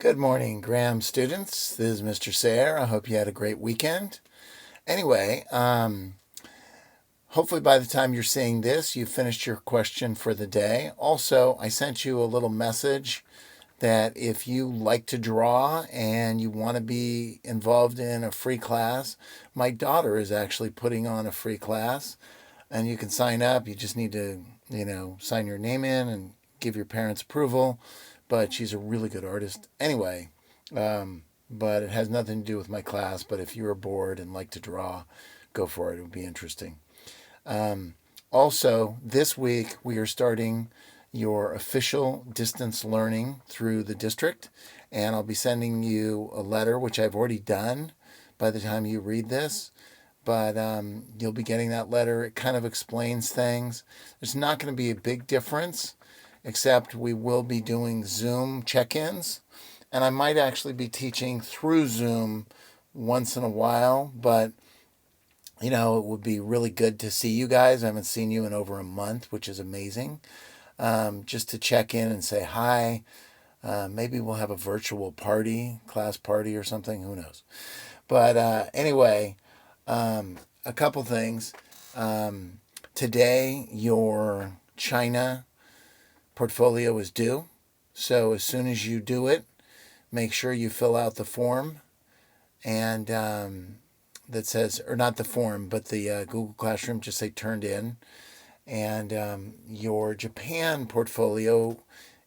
Good morning, Graham students. This is Mr. Sayre. I hope you had a great weekend. Anyway, hopefully by the time you're seeing this, you've finished your question for the day. Also, I sent you a little message that if you like to draw and you want to be involved in a free class, my daughter is actually putting on a free class and you can sign up. You just need to, sign your name in and give your parents approval. But she's a really good artist. Anyway, but it has nothing to do with my class. But if you're bored and like to draw, go for it. It would be interesting. Also, this week we are starting your official distance learning through the district, and I'll be sending you a letter, which I've already done by the time you read this. But you'll be getting that letter. It kind of explains things. There's not going to be a big difference, except we will be doing Zoom check-ins, and I might actually be teaching through Zoom once in a while, but it would be really good to see you guys. I haven't seen you in over a month, which is amazing. Just to check in and say hi. Maybe we'll have a virtual party, class party or something. Who knows? But anyway, a couple things. Today, your China portfolio is due. So as soon as you do it, make sure you fill out the form and that says, or not the form, but the Google Classroom, just say turned in. And your Japan portfolio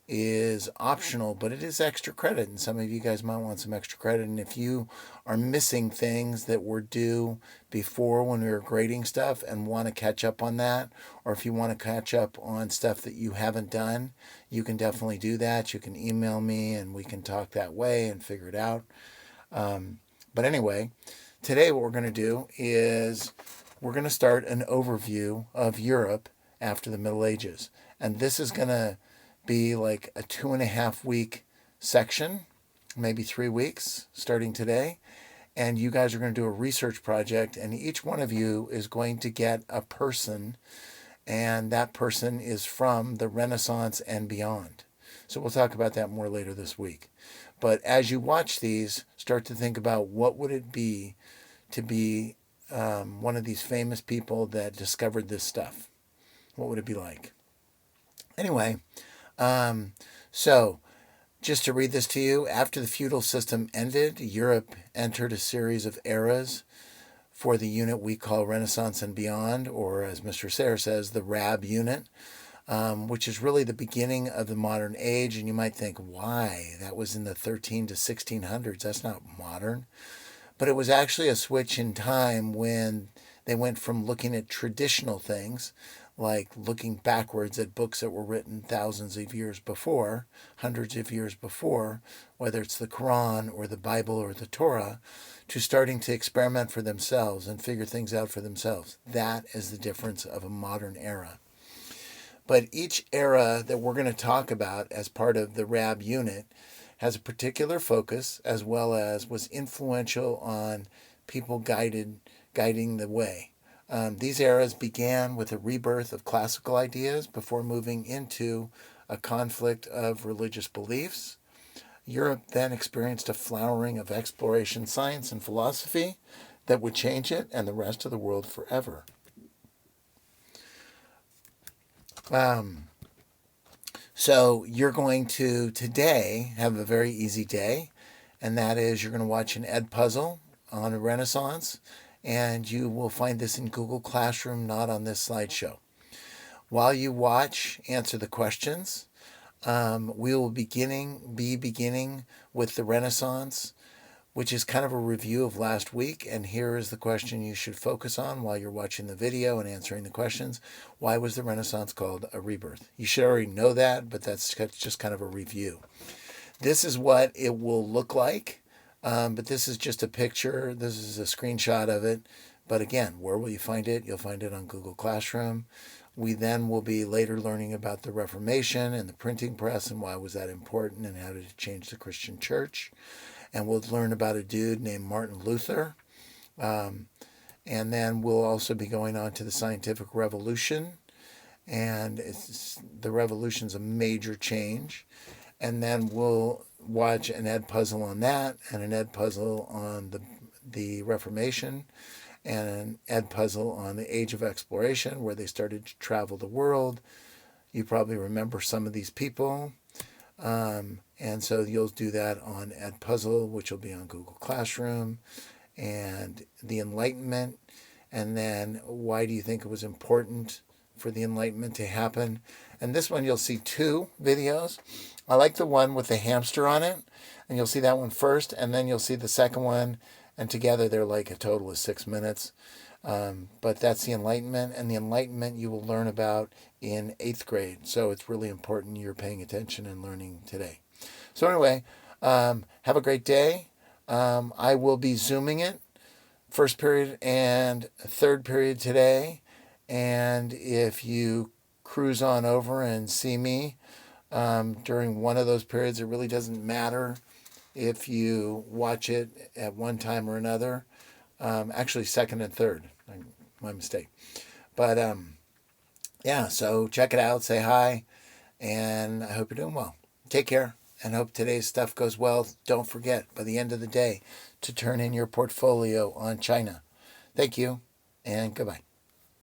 is optional, but it is extra credit, and some of you guys might want some extra credit. And if you are missing things that were due before when we were grading stuff and want to catch up on that, or if you want to catch up on stuff that you haven't done, you can definitely do that. You can email me and we can talk that way and figure it out. But anyway, today what we're going to do is we're going to start an overview of Europe after the Middle Ages. And this is going to be like a 2.5 week section, maybe 3 weeks starting today. And you guys are going to do a research project, and each one of you is going to get a person, and that person is from the Renaissance and beyond. So we'll talk about that more later this week. But as you watch these, start to think about what would it be to be one of these famous people that discovered this stuff. What would it be like? Anyway, so just to read this to you, after the feudal system ended, Europe entered a series of eras for the unit we call Renaissance and beyond, or as Mr. Sayre says, the RAB unit, which is really the beginning of the modern age. And you might think, why? That was in the 13 to 1600s. That's not modern. But it was actually a switch in time when they went from looking at traditional things, like looking backwards at books that were written thousands of years before, hundreds of years before, whether it's the Quran or the Bible or the Torah, to starting to experiment for themselves and figure things out for themselves. That is the difference of a modern era. But each era that we're going to talk about as part of the RAB unit has a particular focus, as well as was influential on people guiding the way. These eras began with a rebirth of classical ideas before moving into a conflict of religious beliefs. Europe then experienced a flowering of exploration, science, and philosophy that would change it and the rest of the world forever. So you're going to today have a very easy day, and that is you're going to watch an edpuzzle on a Renaissance, and you will find this in Google Classroom, not on this slideshow. While you watch, answer the questions. We will be beginning with the Renaissance, which is kind of a review of last week. And here is the question you should focus on while you're watching the video and answering the questions. Why was the Renaissance called a rebirth? You should already know that, but that's just kind of a review. This is what it will look like, but this is just a picture. This is a screenshot of it. But again, where will you find it? You'll find it on Google Classroom. We then will be later learning about the Reformation and the printing press and why was that important and how did it change the Christian church. And we'll learn about a dude named Martin Luther. And then we'll also be going on to the scientific revolution. And the revolution's a major change. And then we'll watch an edpuzzle on that, and an edpuzzle on the Reformation, and an edpuzzle on the Age of Exploration, where they started to travel the world. You probably remember some of these people. And so you'll do that on edpuzzle, which will be on Google Classroom, and the Enlightenment. And then why do you think it was important for the Enlightenment to happen? And this one you'll see two videos. I like the one with the hamster on it, and you'll see that one first, and then you'll see the second one, and together they're like a total of 6 minutes. But that's the Enlightenment, and the Enlightenment you will learn about in 8th grade. So it's really important you're paying attention and learning today. So anyway, have a great day. I will be Zooming it, first period and third period today. And if you cruise on over and see me during one of those periods, it really doesn't matter if you watch it at one time or another. Actually, second and third. My mistake. But yeah, so check it out. Say hi. And I hope you're doing well. Take care. And hope today's stuff goes well. Don't forget, by the end of the day, to turn in your portfolio on China. Thank you, and goodbye.